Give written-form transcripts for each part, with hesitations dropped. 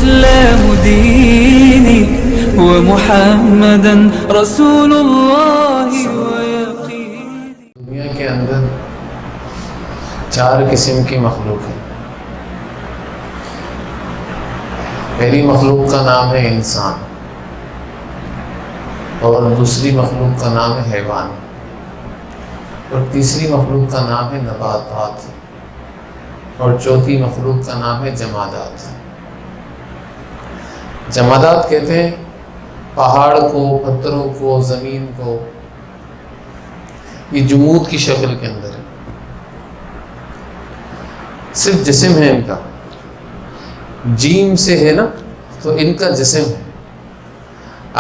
الإسلام ديني ومحمدا رسول الله ويقيني. دنیا کے اندر 4 قسم کی مخلوق ہے. پہلی مخلوق کا نام ہے انسان، اور دوسری مخلوق کا نام ہے حیوان، اور تیسری مخلوق کا نام ہے نباتات، اور چوتھی مخلوق کا نام ہے جمادات. جمادات کہتے ہیں پہاڑ کو، پتھروں کو، زمین کو. یہ جمود کی شکل کے اندر ہے، صرف جسم ہے ان کا. جیم سے ہے نا، تو ان کا جسم ہے.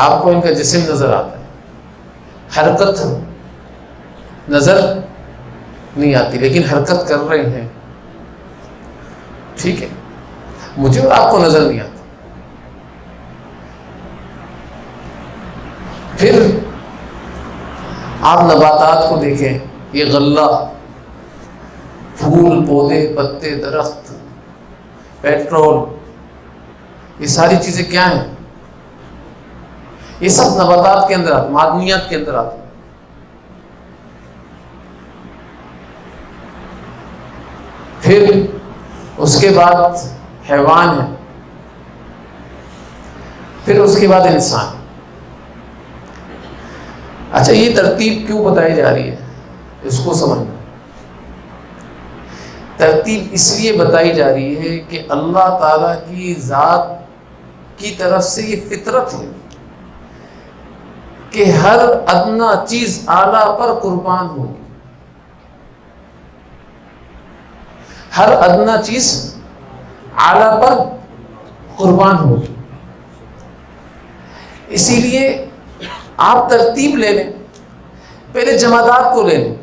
آپ کو ان کا جسم نظر آتا ہے، حرکت نظر نہیں آتی، لیکن حرکت کر رہے ہیں. ٹھیک ہے، مجھے اور آپ کو نظر نہیں آتی. پھر آپ نباتات کو دیکھیں، یہ غلہ، پھول، پودے، پتے، درخت، پیٹرول، یہ ساری چیزیں کیا ہیں؟ یہ سب نباتات کے اندر آتے، معدنیات کے اندر آتے. پھر اس کے بعد حیوان ہے، پھر اس کے بعد انسان. اچھا، یہ ترتیب کیوں بتائی جا رہی ہے؟ اس کو سمجھنا. ترتیب اس لیے بتائی جا رہی ہے کہ اللہ تعالیٰ کی ذات کی طرف سے یہ فطرت ہے کہ ہر ادنا چیز اعلیٰ پر قربان ہوگی. ہر ادنا چیز اعلیٰ پر قربان ہوگی. اسی لیے آپ ترتیب لے لیں، پہلے جمادات کو لے لیں.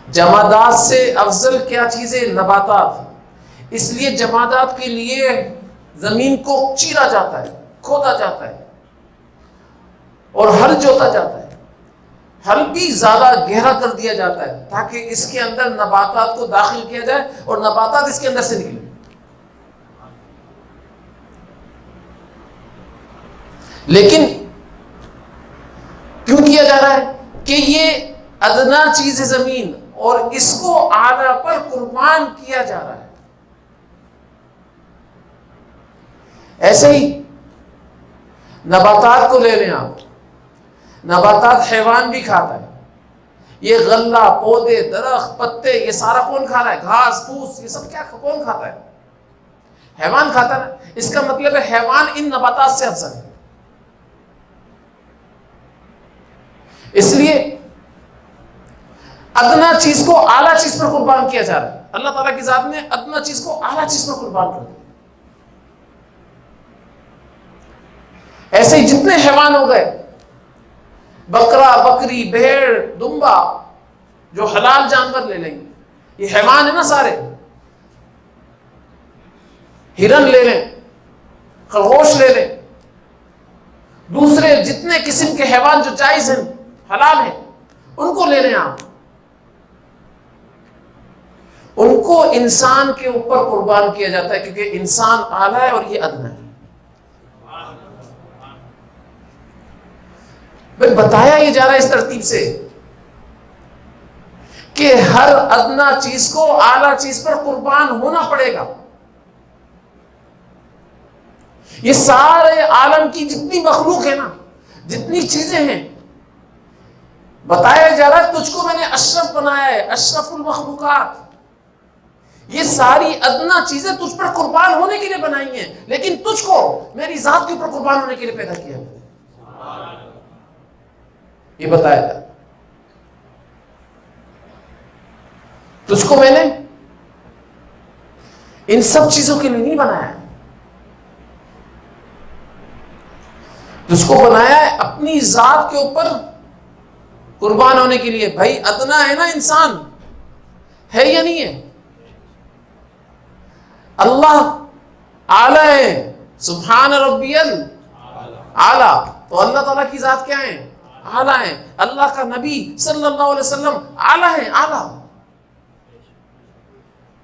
جمادات سے افضل کیا چیز ہے؟ نباتات. اس لیے جمادات کے لیے زمین کو چیرا جاتا ہے، کھودا جاتا ہے، اور ہل جوتا جاتا ہے. ہل بھی زیادہ گہرا کر دیا جاتا ہے تاکہ اس کے اندر نباتات کو داخل کیا جائے اور نباتات اس کے اندر سے نکلیں. لیکن کیوں کیا جا رہا ہے؟ کہ یہ ادنا چیز ہے زمین، اور اس کو اعلیٰ پر قربان کیا جا رہا ہے. ایسے ہی نباتات کو لے لیں آپ. نباتات حیوان بھی کھاتا ہے. یہ غلہ، پودے، درخت، پتے، یہ سارا کون کھا رہا ہے؟ گھاس پھوس، یہ سب کیا کون کھاتا ہے؟ حیوان کھاتا ہے. اس کا مطلب ہے حیوان ان نباتات سے افضل ہے. اس لیے ادنا چیز کو اعلیٰ چیز پر قربان کیا جا رہا ہے. اللہ تعالیٰ کی ذات نے ادنا چیز کو اعلیٰ چیز پر قربان کر دیا. ایسے ہی جتنے حیوان ہو گئے، بکرا، بکری، بھیڑ، دمبا، جو حلال جانور لے لیں، یہ حیوان ہے نا سارے. ہرن لے لیں، خرگوش لے لیں، دوسرے جتنے قسم کے حیوان جو جائز ہیں، حلال ہیں، ان کو لے لیں آپ. ان کو انسان کے اوپر قربان کیا جاتا ہے کیونکہ انسان اعلیٰ ہے اور یہ ادنا ہے. پھر بتایا یہ جا رہا ہے اس ترتیب سے کہ ہر ادنا چیز کو اعلیٰ چیز پر قربان ہونا پڑے گا. یہ سارے عالم کی جتنی مخلوق ہے نا، جتنی چیزیں ہیں، بتایا جا رہا ہے تجھ کو میں نے اشرف بنایا ہے، اشرف المخلوقات. یہ ساری ادنا چیزیں تجھ پر قربان ہونے کے لیے بنائی ہیں، لیکن تجھ کو میری ذات کے اوپر قربان ہونے کے لیے پیدا کیا ہے. یہ بتایا جا، تجھ کو میں نے ان سب چیزوں کے لیے نہیں بنایا ہے. تجھ کو بنایا ہے اپنی ذات کے اوپر قربان ہونے کے لیے. بھائی ادنا ہے نا انسان، ہے یا نہیں ہے؟ اللہ اعلیٰ ہے، سبحان ربی الاعلیٰ. تو اللہ تعالیٰ کی ذات کیا ہے؟ اعلیٰ ہے. اللہ کا نبی صلی اللہ علیہ وسلم اعلیٰ ہے، اعلیٰ.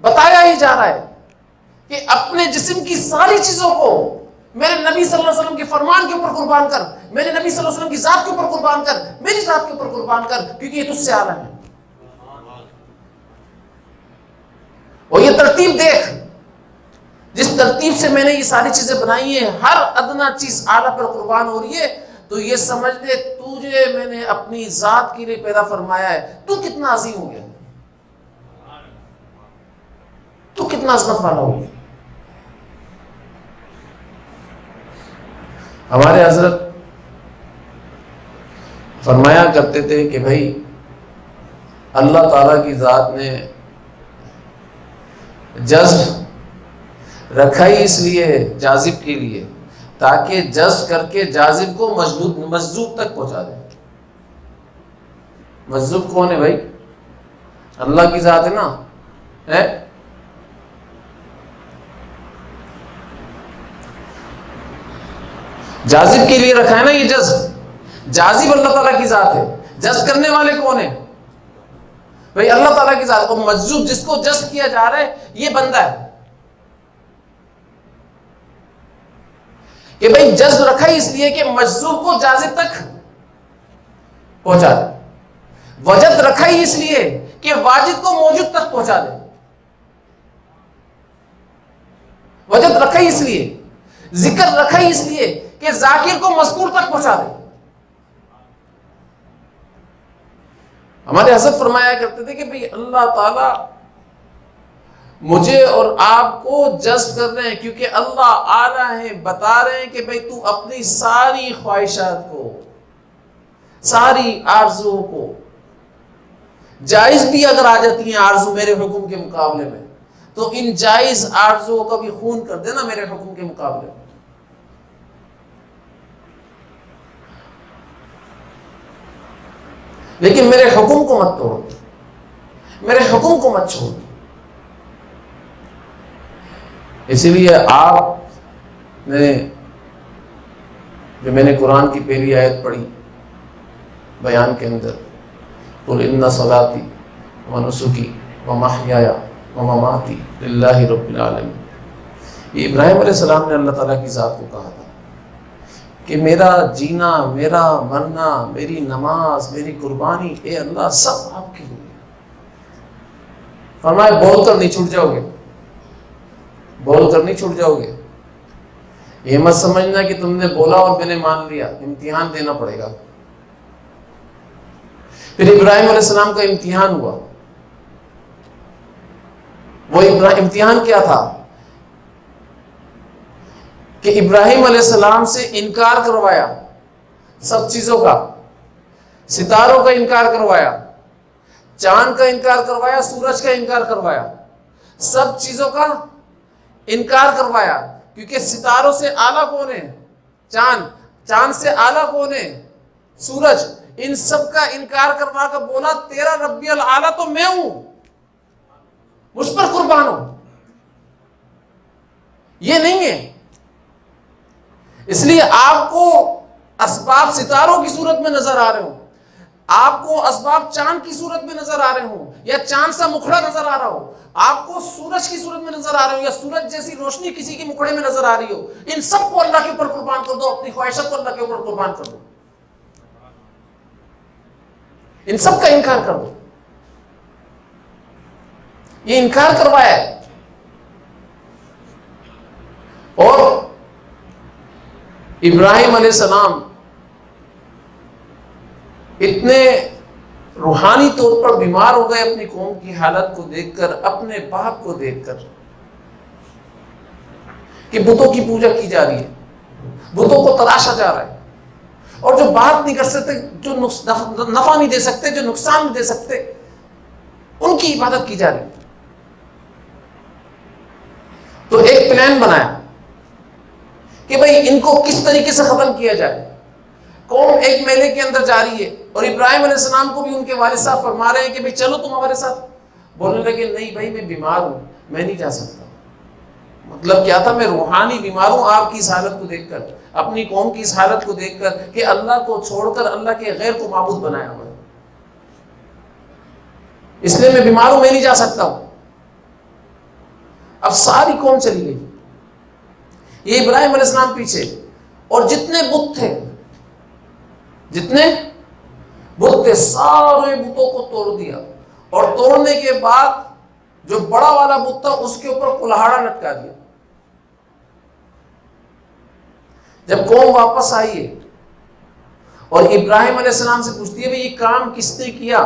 بتایا ہی جا رہا ہے کہ اپنے جسم کی ساری چیزوں کو میرے نبی صلی اللہ علیہ وسلم کے فرمان کے اوپر قربان کر، میرے نبی صلی اللہ علیہ وسلم کی ذات کے اوپر قربان کر، میری ذات کے اوپر قربان کر، کیونکہ یہ تجھ سے اعلیٰ ہے۔ اور یہ ترتیب دیکھ، جس ترتیب سے میں نے یہ ساری چیزیں بنائی ہیں، ہر ادنا چیز اعلیٰ پر قربان ہو رہی ہے، تو یہ سمجھ لے تجھے میں نے اپنی ذات کے لیے پیدا فرمایا ہے، تو کتنا عظیم ہو گیا، تو کتنا عظمت والا ہو گیا۔ ہمارے حضرت فرمایا کرتے تھے کہ بھائی اللہ تعالیٰ کی ذات نے جذب رکھا ہی اس لیے جاذب کے لیے تاکہ جذب کر کے جاذب کو مجذوب تک پہنچا دے۔ مجذوب کون ہے بھائی؟ اللہ کی ذات ہے نا، ہے؟ جاذب کے لیے رکھا ہے نا یہ جذب، جاذب اللہ تعالیٰ کی ذات ہے، جذب کرنے والے کون ہیں بھائی؟ اللہ تعالیٰ کی ذات۔ اور مجذوب جس کو جذب کیا جا رہا ہے یہ بندہ ہے، کہ بھائی جذب رکھا ہی اس لیے کہ مجذوب کو جاذب تک پہنچا دے، وجد رکھا ہی اس لیے کہ واجد کو موجود تک پہنچا دے، وجد رکھا ہی اس لیے، ذکر رکھا ہی اس لیے کہ ذاکر کو مذکور تک پہنچا دے۔ ہمارے حضرت فرمایا کرتے تھے کہ بھئی اللہ تعالیٰ مجھے اور آپ کو جذب کر رہے ہیں کیونکہ اللہ اعلیٰ ہے، بتا رہے ہیں کہ بھئی تو اپنی ساری خواہشات کو، ساری آرزوؤں کو، جائز بھی اگر آ جاتی ہیں آرزو میرے حکم کے مقابلے میں، تو ان جائز آرزوؤں کا بھی خون کر دینا میرے حکم کے مقابلے میں۔ لیکن میرے حکم کو مت توڑ، میرے حکم کو مت چھوڑ۔ اسی لیے آپ نے جو میں نے قرآن کی پہلی آیت پڑھی بیان کے اندر، قُلْ إِنَّ صَلَاتِي وَنُسُكِي وَمَحْيَايَ وَمَمَاتِي لِلَّهِ رَبِّ الْعَالَمِينَ۔ یہ ابراہیم علیہ السلام نے اللہ تعالیٰ کی ذات کو کہا تھا کہ میرا جینا، میرا مرنا، میری نماز، میری قربانی، اے اللہ سب آپ کے لیے۔ فرمایا بول کر نہیں چھوٹ جاؤ گے، بول کر نہیں چھوٹ جاؤ گے۔ یہ مت سمجھنا کہ تم نے بولا اور میں نے مان لیا، امتحان دینا پڑے گا۔ پھر ابراہیم علیہ السلام کا امتحان ہوا۔ وہ امتحان کیا تھا کہ ابراہیم علیہ السلام سے انکار کروایا سب چیزوں کا، ستاروں کا انکار کروایا، چاند کا انکار کروایا، سورج کا انکار کروایا، سب چیزوں کا انکار کروایا، کیونکہ ستاروں سے اعلیٰ کون ہے؟ چاند، چاند سے اعلیٰ کون ہے؟ سورج۔ ان سب کا انکار کروا کر بولا تیرا ربی الاعلیٰ تو میں ہوں، مجھ پر قربان ہو۔ یہ نہیں ہے، اس لیے آپ کو اسباب ستاروں کی صورت میں نظر آ رہے ہوں، آپ کو اسباب چاند کی صورت میں نظر آ رہے ہوں، یا چاند سا مکھڑا نظر آ رہا ہو، آپ کو سورج کی صورت میں نظر آ رہے ہو، یا سورج جیسی روشنی کسی کے مکھڑے میں نظر آ رہی ہو، ان سب کو اللہ کے اوپر قربان کر دو، اپنی خواہشات کو اللہ کے اوپر قربان کر دو، ان سب کا انکار کر دو۔ یہ انکار کروایا ہے۔ اور ابراہیم علیہ السلام اتنے روحانی طور پر بیمار ہو گئے اپنی قوم کی حالت کو دیکھ کر، اپنے باپ کو دیکھ کر، کہ بتوں کی پوجا کی جا رہی ہے، بتوں کو تراشا جا رہا ہے، اور جو بات نہیں کر سکتے، جو نفع نہیں دے سکتے، جو نقصان نہیں دے سکتے، ان کی عبادت کی جا رہی ہے۔ تو ایک پلان بنایا کہ بھئی ان کو کس طریقے سے ختم کیا جائے۔ قوم ایک میلے کے اندر جا رہی ہے، اور ابراہیم علیہ السلام کو بھی ان کے والد صاحب فرما رہے ہیں کہ بھئی چلو تم ہمارے ساتھ۔ بولنے لگے نہیں بھائی میں بیمار ہوں، میں نہیں جا سکتا۔ مطلب کیا تھا؟ میں روحانی بیمار ہوں آپ کی اس حالت کو دیکھ کر، اپنی قوم کی اس حالت کو دیکھ کر کہ اللہ کو چھوڑ کر اللہ کے غیر کو معبود بنایا ہوا ہے، اس لیے میں بیمار ہوں، میں نہیں جا سکتا ہوں۔ اب ساری قوم چلی گئی، یہ ابراہیم علیہ السلام پیچھے، اور جتنے بت تھے، جتنے بت تھے سارے بتوں کو توڑ دیا، اور توڑنے کے بعد جو بڑا والا بت تھا اس کے اوپر کلہاڑا لٹکا دیا۔ جب قوم واپس آئی ہے اور ابراہیم علیہ السلام سے پوچھتی ہے بھئی یہ کام کس نے کیا،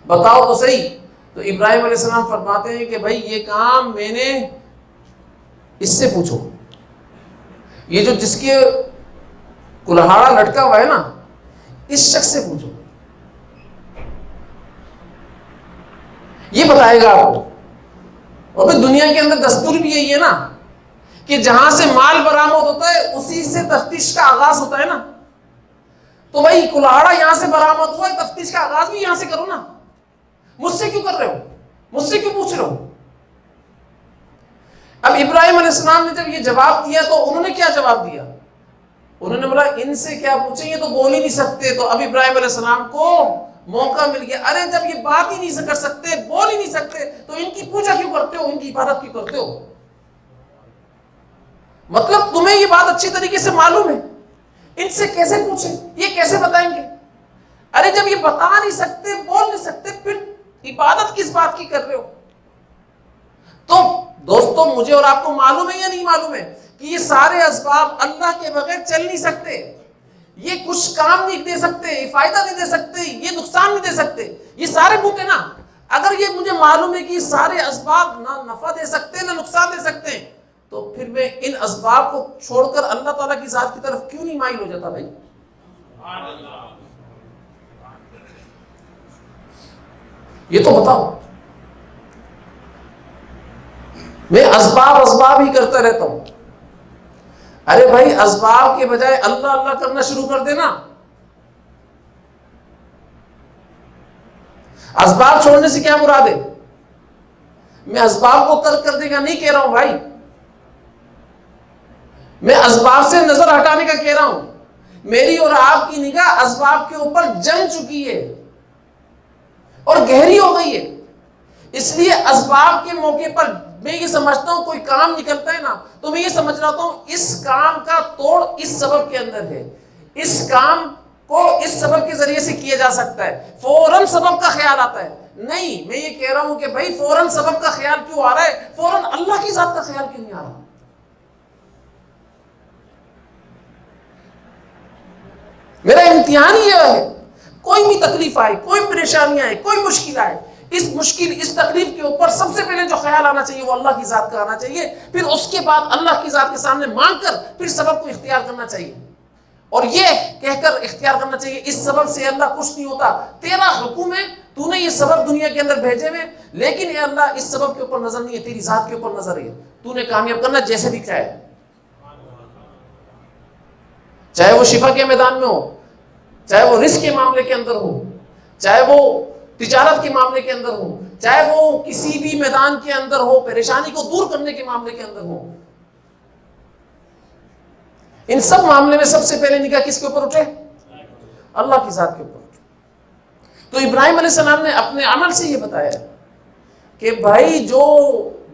بتاؤ تو صحیح، تو ابراہیم علیہ السلام فرماتے ہیں کہ بھائی یہ کام میں نے، اس سے پوچھو، یہ جو جس کے کلہاڑا لٹکا ہوا ہے نا، اس شخص سے پوچھو، یہ بتائے گا آپ کو۔ اور پھر دنیا کے اندر دستور بھی یہی ہے نا کہ جہاں سے مال برآمد ہوتا ہے اسی سے تفتیش کا آغاز ہوتا ہے نا، تو بھائی کلہاڑا یہاں سے برآمد ہوا ہے، تفتیش کا آغاز بھی یہاں سے کرو نا، مجھ سے کیوں کر رہے ہو، مجھ سے کیوں پوچھ رہے ہو؟ اب ابراہیم علیہ السلام نے جب یہ جواب دیا تو انہوں نے کیا جواب دیا؟ انہوں نے بولا ان سے کیا پوچھیں، یہ تو بول ہی نہیں سکتے۔ تو اب ابراہیم علیہ السلام کو موقع مل گیا، ارے جب یہ بات ہی نہیں کر سکتے، بول ہی نہیں سکتے، تو ان کی پوجا کیوں کرتے ہو، ان کی عبادت کیوں کرتے ہو؟ مطلب تمہیں یہ بات اچھی طریقے سے معلوم ہے، ان سے کیسے پوچھیں، یہ کیسے بتائیں گے؟ ارے جب یہ بتا نہیں سکتے، بول نہیں سکتے، پھر عبادت کس بات کی کر رہے ہو؟ تو دوستو مجھے اور آپ کو معلوم ہے یا نہیں معلوم ہے کہ یہ سارے اسباب اللہ کے بغیر چل نہیں سکتے، یہ کچھ کام نہیں دے سکتے، یہ فائدہ نہیں دے سکتے، یہ نقصان نہیں دے سکتے، یہ سارے بوتے نا، اگر یہ مجھے معلوم ہے کہ یہ سارے اسباب نہ نفع دے سکتے نہ نقصان دے سکتے، تو پھر میں ان اسباب کو چھوڑ کر اللہ تعالیٰ کی ذات کی طرف کیوں نہیں مائل ہو جاتا بھائی؟ یہ تو بتاؤ، میں اسباب ہی کرتا رہتا ہوں۔ ارے بھائی اسباب کے بجائے اللہ اللہ کرنا شروع کر دینا۔ اسباب چھوڑنے سے کیا مراد ہے؟ میں اسباب کو ترک کر دے گا نہیں کہہ رہا ہوں بھائی، میں اسباب سے نظر ہٹانے کا کہہ رہا ہوں۔ میری اور آپ کی نگاہ اسباب کے اوپر جم چکی ہے اور گہری ہو گئی ہے، اس لیے اسباب کے موقع پر میں یہ سمجھتا ہوں کوئی کام نکلتا ہے نا، تو میں یہ سمجھ رہا ہوں اس کام کا توڑ اس سبب کے اندر ہے، اس کام کو اس سبب کے ذریعے سے کیا جا سکتا ہے، فوراً سبب کا خیال آتا ہے۔ نہیں، میں یہ کہہ رہا ہوں کہ بھائی فوراً سبب کا خیال کیوں آ رہا ہے، فوراً اللہ کی ذات کا خیال کیوں نہیں آ رہا؟ میرا امتحان یہ ہے، کوئی بھی تکلیف آئے، کوئی پریشانی آئے، کوئی مشکل آئے، اس تکلیف کے اوپر سب سے پہلے جو خیال آنا چاہیے وہ اللہ کی ذات کا آنا چاہیے، پھر اس کے بعد اللہ کی ذات کے سامنے مانگ کر پھر سبب کو اختیار کرنا چاہیے، اور یہ کہہ کر اختیار کرنا چاہیے اس سبب سے اللہ کچھ نہیں ہوتا، تیرا حکم ہے، تو نے یہ سبب دنیا کے اندر بھیجے ہوئے، لیکن اے اللہ اس سبب کے اوپر نظر نہیں ہے، تیری ذات کے اوپر نظر ہے، تو نے کامیاب کرنا جیسے بھی چاہے، چاہے وہ شفا کے میدان میں ہو، چاہے وہ رزق کے معاملے کے اندر ہو، چاہے وہ تجارت کے معاملے کے اندر ہو، چاہے وہ کسی بھی میدان کے اندر ہو، پریشانی کو دور کرنے کے معاملے کے اندر ہو، ان سب معاملے میں سب سے پہلے نگاہ کس کے اوپر اٹھے؟ اللہ کی ذات کے اوپر اٹھے۔ تو ابراہیم علیہ السلام نے اپنے عمل سے یہ بتایا کہ بھائی جو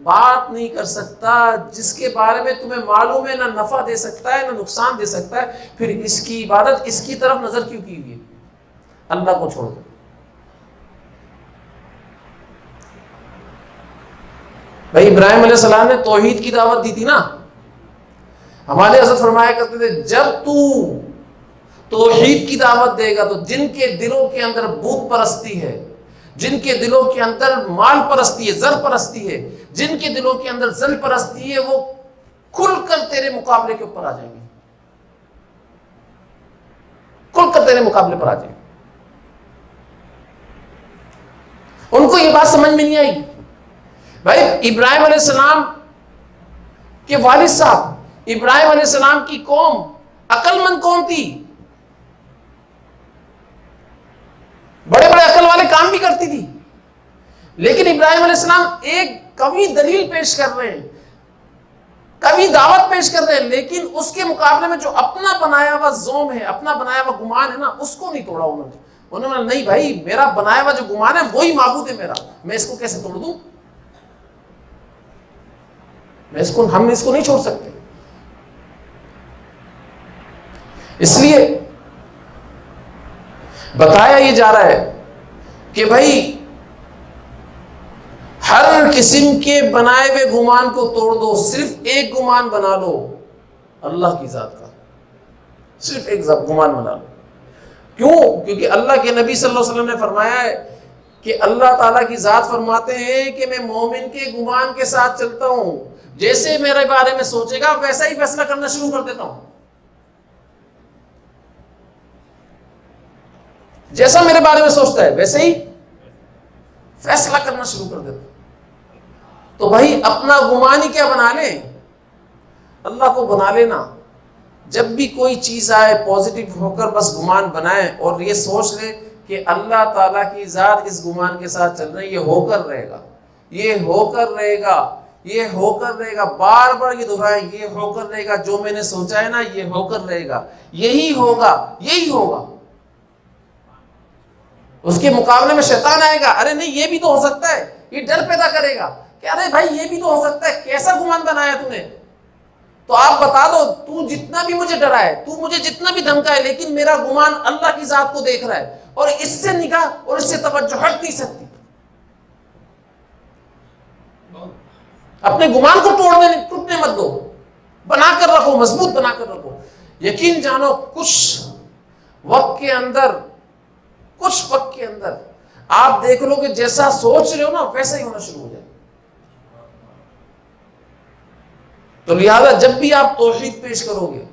بات نہیں کر سکتا، جس کے بارے میں تمہیں معلوم ہے نہ نفع دے سکتا ہے نہ نقصان دے سکتا ہے، پھر اس کی عبادت اس کی طرف نظر کیوں کی ہوئی ہے؟ اللہ کو چھوڑ دو۔ بھائی ابراہیم علیہ السلام نے توحید کی دعوت دی تھی نا، ہمارے حضرت فرمایا کرتے تھے جب تو توحید کی دعوت دے گا تو جن کے دلوں کے اندر بت پرستی ہے، جن کے دلوں کے اندر مال پرستی ہے، زر پرستی ہے، جن کے دلوں کے اندر زن پرستی ہے، وہ کھل کر تیرے مقابلے کے اوپر آ جائیں گے، کھل کر تیرے مقابلے پر آ جائیں گے۔ ان کو یہ بات سمجھ میں نہیں آئی۔ بھائی ابراہیم علیہ السلام کے والد صاحب، ابراہیم علیہ السلام کی قوم عقل مند قوم تھی، بڑے بڑے عقل والے کام بھی کرتی تھی، لیکن ابراہیم علیہ السلام ایک قوی دلیل پیش کر رہے ہیں، قوی دعوت پیش کر رہے ہیں، لیکن اس کے مقابلے میں جو اپنا بنایا ہوا زوم ہے، اپنا بنایا ہوا گمان ہے نا، اس کو نہیں توڑا انہوں نے نہیں بھائی میرا بنایا ہوا جو گمان ہے وہی معبود ہے میرا، میں اس کو کیسے توڑ دوں؟ ہم اس کو نہیں چھوڑ سکتے. اس لیے بتایا یہ جا رہا ہے کہ بھائی ہر قسم کے بنائے ہوئے گمان کو توڑ دو, صرف ایک گمان بنا لو اللہ کی ذات کا, صرف ایک گمان بنا لو. کیوں؟ کیونکہ اللہ کے نبی صلی اللہ علیہ وسلم نے فرمایا ہے کہ اللہ تعالیٰ کی ذات فرماتے ہیں کہ میں مومن کے گمان کے ساتھ چلتا ہوں, جیسے میرے بارے میں سوچے گا ویسا ہی فیصلہ کرنا شروع کر دیتا ہوں, جیسا میرے بارے میں سوچتا ہے ویسے ہی فیصلہ کرنا شروع کر دیتا ہوں. تو بھائی اپنا گمان ہی کیا بنا لیں, اللہ کو بنا لینا. جب بھی کوئی چیز آئے پازیٹو ہو کر بس گمان بنائیں اور یہ سوچ لیں کہ اللہ تعالیٰ کی ذات اس گمان کے ساتھ چل رہی ہے, یہ ہو کر رہے گا, یہ ہو کر رہے گا, یہ ہو کر رہے گا. بار بار یہ دہرائیں, یہ ہو کر رہے گا, جو میں نے سوچا ہے نا یہ ہو کر رہے گا, یہی ہوگا, یہی ہوگا. اس کے مقابلے میں شیطان آئے گا, ارے نہیں یہ بھی تو ہو سکتا ہے, یہ ڈر پیدا کرے گا کہ ارے بھائی یہ بھی تو ہو سکتا ہے, کیسا گمان بنایا تو نے. تو آپ بتا دو, تو جتنا بھی مجھے ڈرائے, تو مجھے جتنا بھی دھمکائے, لیکن میرا گمان اللہ کی ذات کو دیکھ رہا ہے اور اس سے نگاہ اور اس سے توجہ ہٹ نہیں سکتی. اپنے گمان کو ٹوٹنے مت دو, بنا کر رکھو, مضبوط بنا کر رکھو. یقین جانو کچھ وقت کے اندر آپ دیکھ لو کہ جیسا سوچ رہے ہو نا ویسا ہی ہونا شروع ہو جائے. تو لہذا جب بھی آپ توحید پیش کرو گے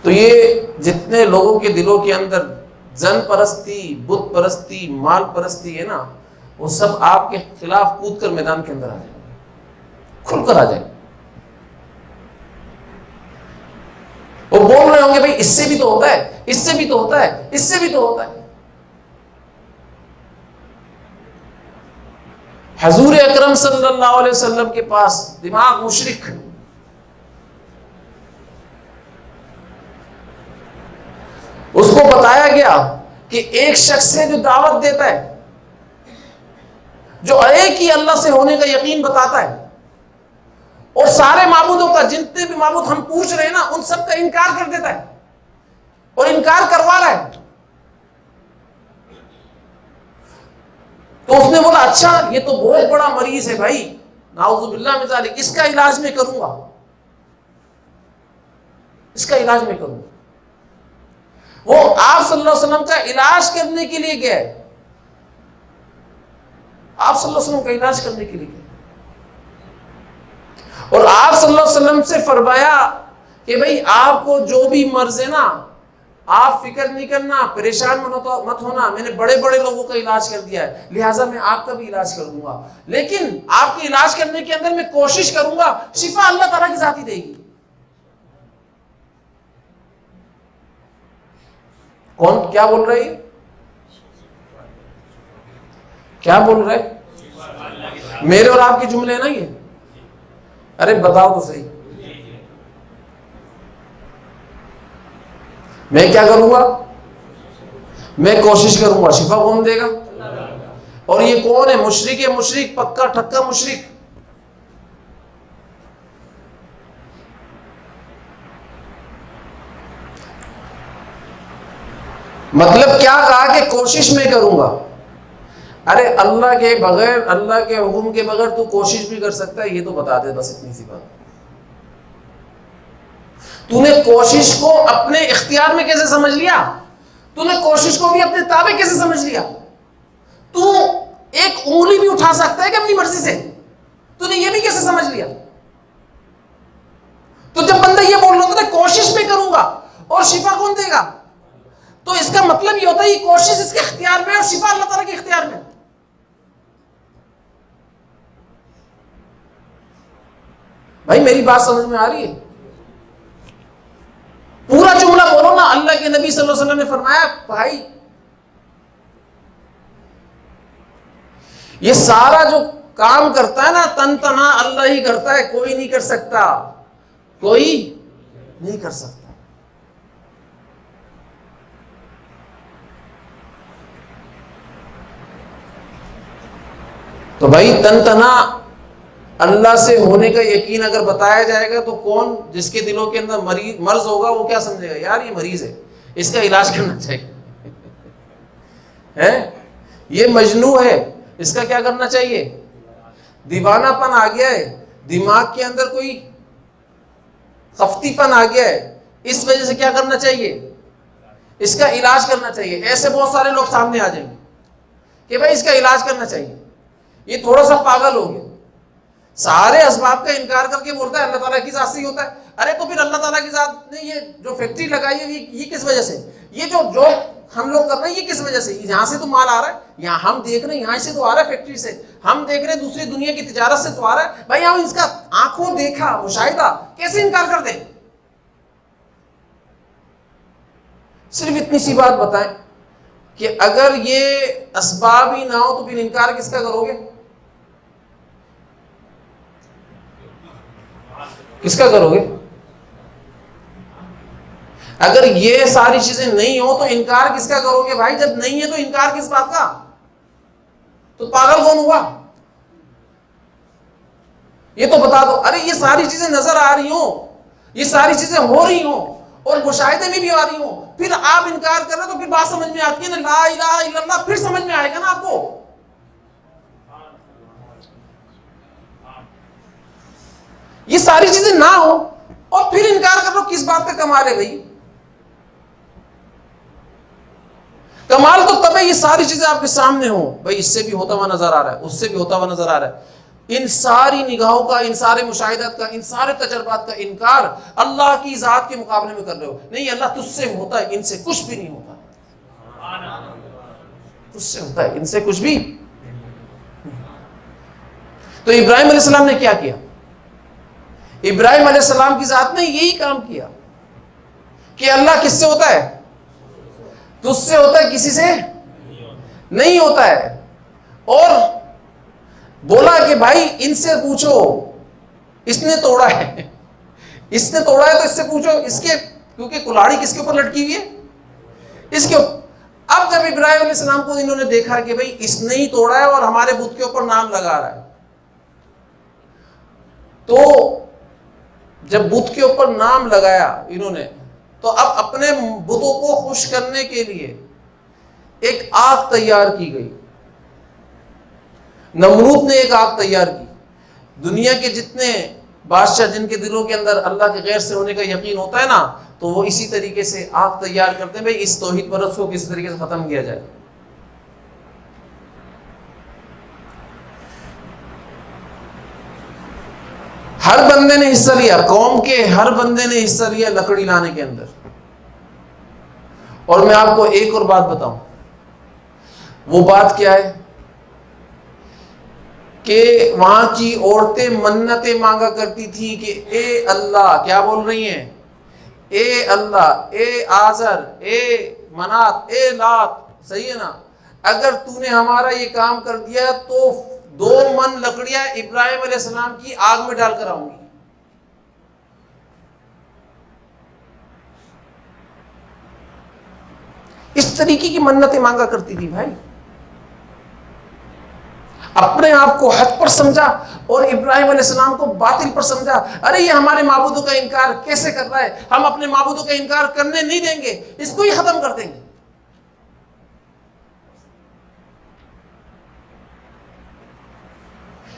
تو یہ جتنے لوگوں کے دلوں کے اندر زن پرستی, بت پرستی, مال پرستی ہے نا, وہ سب آپ کے خلاف کود کر میدان کے اندر آ جائے, کھل کر آ جائے. وہ بول رہے ہوں گے بھائی اس سے بھی تو ہوتا ہے, اس سے بھی تو ہوتا ہے, اس سے بھی تو ہوتا ہے. حضور اکرم صلی اللہ علیہ وسلم کے پاس دماغ مشرک, اس کو بتایا گیا کہ ایک شخص ہے جو دعوت دیتا ہے, جو ایک ہی اللہ سے ہونے کا یقین بتاتا ہے, اور سارے معبودوں کا, جتنے بھی معبود ہم پوچھ رہے ہیں نا ان سب کا انکار کر دیتا ہے اور انکار کروا رہا ہے. تو اس نے بولا اچھا یہ تو بہت بڑا مریض ہے بھائی, نعوذ باللہ من ذالک, اس کا علاج میں کروں گا, اس کا علاج میں کروں گا. وہ آپ صلی اللہ علیہ وسلم کا علاج کرنے کے لیے گئے, آپ صلی اللہ علیہ وسلم کا علاج کرنے کے لیے گئے, اور آپ صلی اللہ علیہ وسلم سے فرمایا کہ بھئی آپ کو جو بھی مرض ہے نا آپ فکر نہیں کرنا, پریشان مت ہونا, میں نے بڑے بڑے لوگوں کا علاج کر دیا ہے, لہٰذا میں آپ کا بھی علاج کر دوں گا, لیکن آپ کے علاج کرنے کے اندر میں کوشش کروں گا شفا اللہ تعالیٰ کی ذات ہی دے گی. کون کیا بول رہے ہیں, کیا بول رہے, میرے اور آپ کے جملے ہیں نا یہ, ارے بتاؤ تو صحیح. میں کیا کروں گا, میں کوشش کروں گا, شفا کون دے گا؟ اور یہ کون ہے؟ مشرک ہے, مشرک پکا ٹھکا مشرک. مطلب کیا کہا کہ کوشش میں کروں گا. ارے اللہ کے بغیر, اللہ کے حکم کے بغیر تو کوشش بھی کر سکتا ہے, یہ تو بتا دے بس اتنی سی بات. تو نے کوشش کو اپنے اختیار میں کیسے سمجھ لیا, تو نے کوشش کو بھی اپنے تابع کیسے سمجھ لیا. تو ایک انگلی بھی اٹھا سکتا ہے کہ اپنی مرضی سے, تو نے یہ بھی کیسے سمجھ لیا. تو جب بندہ یہ بول رہا تھا کوشش میں کروں گا اور شفا کون دے گا, تو اس کا مطلب یہ ہوتا ہے یہ کوشش اس کے اختیار میں اور شفا اللہ تعالیٰ کے اختیار میں. بھائی میری بات سمجھ میں آ رہی ہے؟ پورا جملہ بولو نا. اللہ کے نبی صلی اللہ علیہ وسلم نے فرمایا بھائی یہ سارا جو کام کرتا ہے نا تن تنہا اللہ ہی کرتا ہے, کوئی نہیں کر سکتا, کوئی نہیں کر سکتا. تو بھائی تن تنا اللہ سے ہونے کا یقین اگر بتایا جائے گا تو کون جس کے دلوں کے اندر مرض ہوگا وہ کیا سمجھے گا؟ یار یہ مریض ہے، اس کا علاج کرنا چاہیے، یہ مجنون ہے، اس کا کیا کرنا چاہیے؟ دیوانہ پن آ گیا ہے، دماغ کے اندر کوئی خفتی پن آ گیا ہے، اس وجہ سے کیا کرنا چاہیے؟ اس کا علاج کرنا چاہیے۔ ایسے بہت سارے لوگ سامنے آ جائیں گے کہ بھائی اس کا علاج کرنا چاہیے، یہ تھوڑا سا پاگل ہو گیا، سارے اسباب کا انکار کر کے بولتا ہے اللہ تعالیٰ کی ذات سے ہی ہوتا ہے۔ ارے تو پھر اللہ تعالیٰ کی ذات نے یہ جو فیکٹری لگائی ہے یہ کس وجہ سے؟ یہ جو ہم لوگ کر رہے ہیں یہ کس وجہ سے؟ یہاں سے تو مال آ رہا ہے، یہاں ہم دیکھ رہے ہیں یہاں سے تو آ رہا ہے فیکٹری سے، ہم دیکھ رہے ہیں دوسری دنیا کی تجارت سے تو آ رہا ہے، بھائی ہم اس کا آنکھوں دیکھا مشاہدہ کیسے انکار کر دیں؟ صرف اتنی سی بات بتائیں کہ اگر یہ اسباب ہی نہ ہو تو پھر انکار کس کا کرو گے؟ کس کا کرو گے؟ اگر یہ ساری چیزیں نہیں ہو تو انکار کس کا کرو گے بھائی؟ جب نہیں ہے تو انکار کس بات کا؟ تو پاگل کون ہوا؟ یہ تو بتا دو۔ ارے یہ ساری چیزیں نظر آ رہی ہوں، یہ ساری چیزیں ہو رہی ہوں اور مشاہدے میں بھی آ رہی ہوں، پھر آپ انکار کر رہے تو پھر بات سمجھ میں آتی ہے نا، لا الہ الا اللہ پھر سمجھ میں آئے گا نا آپ کو۔ یہ ساری چیزیں نہ ہو اور پھر انکار کر لو، کس بات کا کمال ہے بھائی؟ کمال تو تب ہے یہ ساری چیزیں آپ کے سامنے ہوں، بھائی اس سے بھی ہوتا ہوا نظر آ رہا ہے، اس سے بھی ہوتا ہوا نظر آ رہا ہے، ان ساری نگاہوں کا، ان سارے مشاہدات کا، ان سارے تجربات کا انکار اللہ کی ذات کے مقابلے میں کر رہے ہو۔ نہیں، اللہ تجھ سے ہوتا ہے، ان سے کچھ بھی نہیں ہوتا، تجھ سے ہوتا ہے، ان سے کچھ بھی۔ تو ابراہیم علیہ السلام نے کیا کیا؟ ابراہیم علیہ السلام کی ذات نے یہی کام کیا کہ اللہ کس سے ہوتا ہے؟ تجھ سے ہوتا ہے، کسی سے نہیں ہوتا ہے۔ اور بولا کہ بھائی ان سے پوچھو، اس نے توڑا ہے، اس نے توڑا ہے تو اس سے پوچھو، اس کے کیونکہ کلاڑی کس کے اوپر لٹکی ہوئی ہے؟ اس کے اوپر۔ اب جب ابراہیم علیہ السلام کو انہوں نے دیکھا کہ بھائی اس نے ہی توڑا ہے اور ہمارے بت کے اوپر نام لگا رہا ہے، تو جب بت کے اوپر نام لگایا انہوں نے، تو اب اپنے بتوں کو خوش کرنے کے لیے ایک آگ تیار کی گئی۔ نمرود نے ایک آگ تیار کی۔ دنیا کے جتنے بادشاہ جن کے دلوں کے اندر اللہ کے غیر سے ہونے کا یقین ہوتا ہے نا، تو وہ اسی طریقے سے آگ تیار کرتے ہیں، بھائی اس توحید پرست کو کس طریقے سے ختم کیا جائے۔ ہر بندے نے حصہ لیا، قوم کے ہر بندے نے حصہ لیا لکڑی لانے کے اندر۔ اور میں آپ کو ایک اور بات بتاؤں، وہ بات کیا ہے کہ وہاں کی عورتیں منتیں مانگا کرتی تھی کہ اے اللہ، کیا بول رہی ہیں؟ اے اللہ، اے آزر، اے منات، اے لات، صحیح ہے نا، اگر تو نے ہمارا یہ کام کر دیا تو 2 من لکڑیاں ابراہیم علیہ السلام کی آگ میں ڈال کر آؤں گی۔ اس طریقے کی منتیں مانگا کرتی تھی بھائی، اپنے آپ کو حق پر سمجھا اور ابراہیم علیہ السلام کو باطل پر سمجھا۔ ارے یہ ہمارے معبودوں کا انکار کیسے کر رہا ہے، ہم اپنے معبودوں کا انکار کرنے نہیں دیں گے، اس کو ہی ختم کر دیں گے۔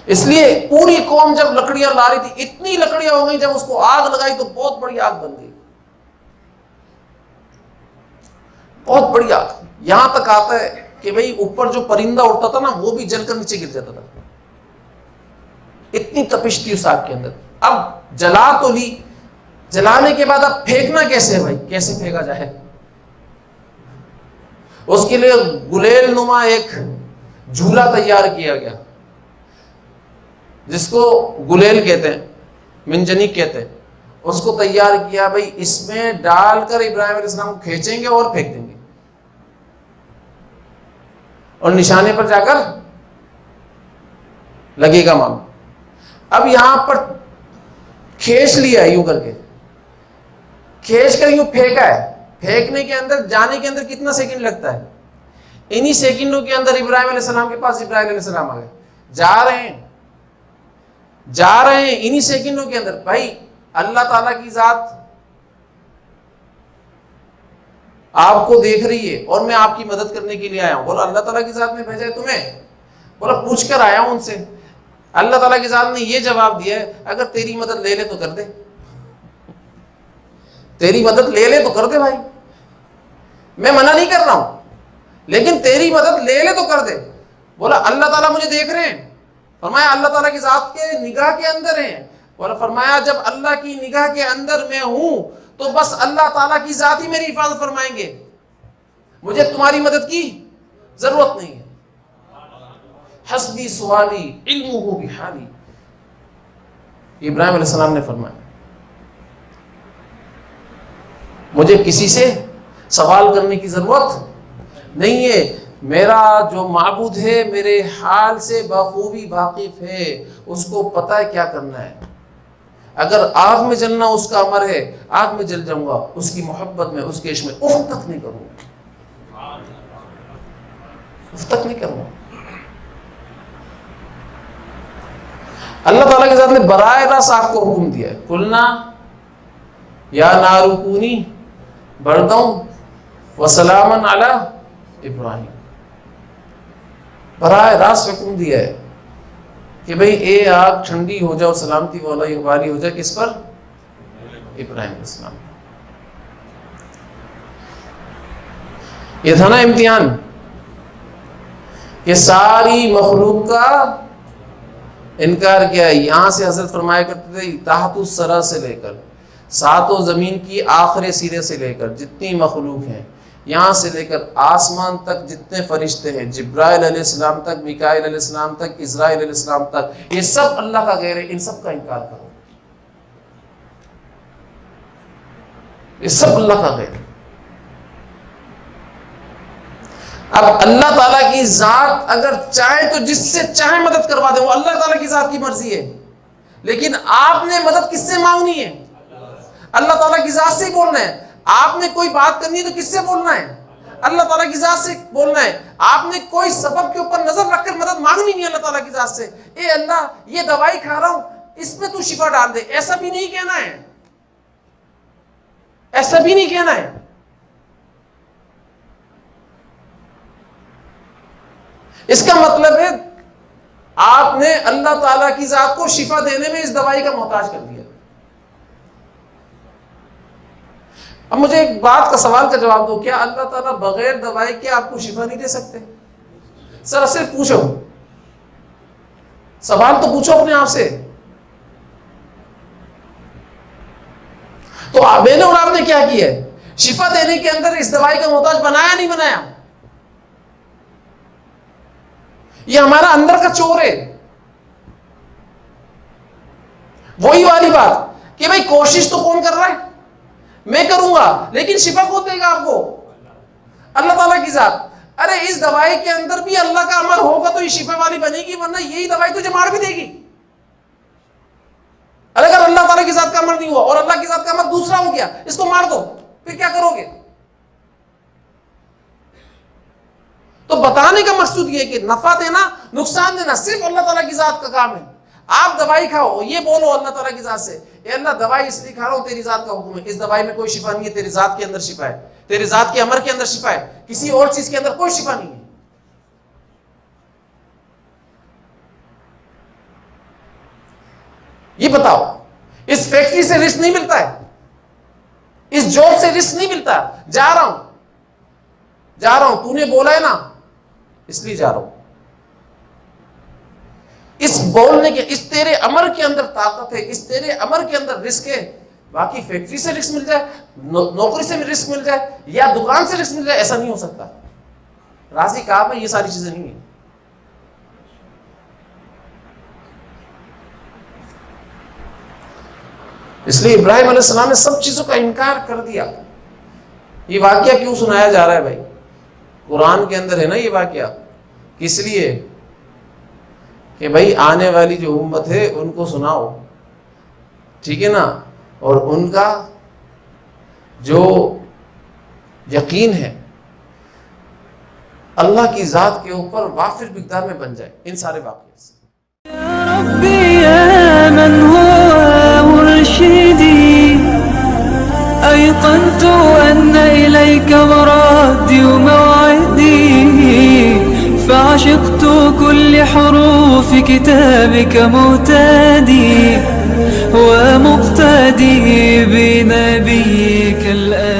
اس لیے پوری قوم جب لکڑیاں لا رہی تھی، اتنی لکڑیاں ہو گئی، جب اس کو آگ لگائی تو بہت بڑی آگ بن گئی، بہت بڑی آگ۔ یہاں تک آتا ہے کہ بھئی اوپر جو پرندہ اڑتا تھا نا وہ بھی جل کر نیچے گر جاتا تھا، اتنی تپش تھی اس آگ کے اندر۔ اب جلا تو لی، جلانے کے بعد اب پھینکنا کیسے ہے بھائی؟ کیسے پھینکا جائے؟ اس کے لیے گلیل نما ایک جھولا تیار کیا گیا، جس کو گلیل کہتے ہیں، منجنیق کہتے ہیں، اس کو تیار کیا۔ بھائی اس میں ڈال کر ابراہیم علیہ السلام کو کھینچیں گے اور پھینک دیں گے، اور نشانے پر جا کر لگے گا معاملہ۔ اب یہاں پر کھینچ لیا ہے، یوں کر کے کھینچ کر یوں پھینکا ہے۔ پھینکنے کے اندر، جانے کے اندر کتنا سیکنڈ لگتا ہے؟ انہی سیکنڈوں کے اندر ابراہیم علیہ السلام کے پاس ابراہیم علیہ السلام آ گئے۔ جا رہے ہیں انہی سیکنڈوں کے اندر. بھائی اللہ تعالیٰ کی ذات آپ کو دیکھ رہی ہے اور میں آپ کی مدد کرنے کے لیے آیا ہوں. بولا اللہ تعالیٰ کی ذات نے بھیجا ہے تمہیں؟ بولا پوچھ کر آیا ہوں ان سے. اللہ تعالیٰ کی ذات نے یہ جواب دیا ہے اگر تیری مدد لے لے تو کر دے, تیری مدد لے لے تو کر دے. بھائی میں منع نہیں کر رہا ہوں, لیکن تیری مدد لے لے تو کر دے. بولا اللہ تعالیٰ مجھے دیکھ رہے ہیں. فرمایا اللہ تعالیٰ کی ذات کے نگاہ کے اندر ہیں. بولا فرمایا جب اللہ کی نگاہ کے اندر میں ہوں تو بس اللہ تعالیٰ کی ذات ہی میری حفاظت فرمائیں گے, مجھے تمہاری مدد کی ضرورت نہیں ہے. حسبی سوالی علمہ بحالی, ابراہیم علیہ السلام نے فرمایا مجھے کسی سے سوال کرنے کی ضرورت نہیں ہے, میرا جو معبود ہے میرے حال سے بخوبی واقف ہے, اس کو پتہ ہے کیا کرنا ہے. اگر آگ میں جلنا اس کا امر ہے آگ میں جل جاؤں گا, اس کی محبت میں اس کے عشق میں افت تک نہیں کروں گا, افت تک نہیں کروں گا. اللہ تعالیٰ کے ذات نے براہ راست آگ کو حکم دیا ہے, قلنا یا نار کونی برداً وسلاماً علی ابراہیم. براہ راست حکم دیا ہے کہ بھئی اے آگ ٹھنڈی ہو جائے اور سلامتی والی ہو جائے کس پر؟ ابراہیم علیہ السلام. یہ تھا نا امتحان کہ ساری مخلوق کا انکار کیا ہے. یہاں سے حضرت فرمایا کرتے تھے تحت الثری سے لے کر ساتوں زمین کی آخری سرے سے لے کر جتنی مخلوق ہیں, یہاں سے لے کر آسمان تک جتنے فرشتے ہیں, جبرائیل علیہ السلام تک, میکائیل علیہ السلام تک, اسرائیل علیہ السلام تک, یہ سب اللہ کا غیر ہے, ان سب کا انکار کرو. یہ سب اللہ کا غیر ہے. اب اللہ تعالیٰ کی ذات اگر چاہے تو جس سے چاہے مدد کروا دے, وہ اللہ تعالیٰ کی ذات کی مرضی ہے. لیکن آپ نے مدد کس سے مانگنی ہے؟ اللہ تعالیٰ کی ذات سے ہی بولنا ہے. آپ نے کوئی بات کرنی ہے تو کس سے بولنا ہے؟ اللہ تعالیٰ کی ذات سے بولنا ہے. آپ نے کوئی سبب کے اوپر نظر رکھ کر مدد مانگنی نہیں ہے اللہ تعالیٰ کی ذات سے. اے اللہ یہ دوائی کھا رہا ہوں اس میں تو شفا ڈال دے, ایسا بھی نہیں کہنا ہے, ایسا بھی نہیں کہنا ہے. اس کا مطلب ہے آپ نے اللہ تعالیٰ کی ذات کو شفا دینے میں اس دوائی کا محتاج کر دیا. اب مجھے ایک بات کا سوال کا جواب دو, کیا اللہ تعالیٰ بغیر دوائی کے آپ کو شفا نہیں دے سکتے؟ سر صرف پوچھو, سوال تو پوچھو اپنے آپ سے. تو میں نے اور آپ نے کیا کیا ہے؟ شفا دینے کے اندر اس دوائی کا محتاج بنایا نہیں بنایا؟ یہ ہمارا اندر کا چور ہے. وہی والی بات کہ بھائی کوشش تو کون کر رہا ہے؟ میں کروں گا, لیکن شفا کون دے گا آپ کو؟ اللہ تعالیٰ کی ذات. ارے اس دوائی کے اندر بھی اللہ کا امر ہوگا تو یہ شفا والی بنے گی, ورنہ یہی دوائی تجھے مار بھی دے گی. اگر اللہ تعالیٰ کی ذات کا امر نہیں ہوا اور اللہ کی ذات کا امر دوسرا ہو گیا, اس کو مار دو, پھر کیا کرو گے؟ تو بتانے کا مقصود یہ ہے کہ نفع دینا نقصان دینا صرف اللہ تعالیٰ کی ذات کا کام ہے. آپ دوائی کھاؤ, یہ بولو اللہ تعالیٰ کی ذات سے, اے اللہ دوائی اس لیے کھا رہا ہوں تیری ذات کا حکم ہے, اس دوائی میں کوئی شفا نہیں ہے, تیری ذات کے اندر شفا ہے, تیری ذات کے امر کے اندر شفا ہے, کسی اور چیز کے اندر کوئی شفا نہیں ہے. یہ بتاؤ, اس فیکٹری سے رزق نہیں ملتا ہے, اس جاب سے رزق نہیں ملتا, جا رہا ہوں, تو نے بولا ہے نا اس لیے جا رہا ہوں. اس بولنے کے, اس تیرے امر کے اندر طاقت ہے, اس تیرے امر کے اندر رزق ہے. باقی فیکٹری سے رزق مل جائے, نوکری سے رزق مل جائے, یا دکان سے رزق مل جائے, ایسا نہیں ہو سکتا. راضی کہا میں یہ ساری چیزیں نہیں ہیں. اس لیے ابراہیم علیہ السلام نے سب چیزوں کا انکار کر دیا. یہ واقعہ کیوں سنایا جا رہا ہے بھائی؟ قرآن کے اندر ہے نا یہ واقعہ, کس لیے کہ بھائی آنے والی جو امت ہے ان کو سناؤ, ٹھیک ہے نا, اور ان کا جو یقین ہے اللہ کی ذات کے اوپر وافر مقدار میں بن جائے ان سارے واقعے سے. ربي يا من هو مرشدي، أيقنت أن إليك مرادي وموعدي، فعشقت كل حروف كتابك مهتدي، ومقتدي بنبيك الآن.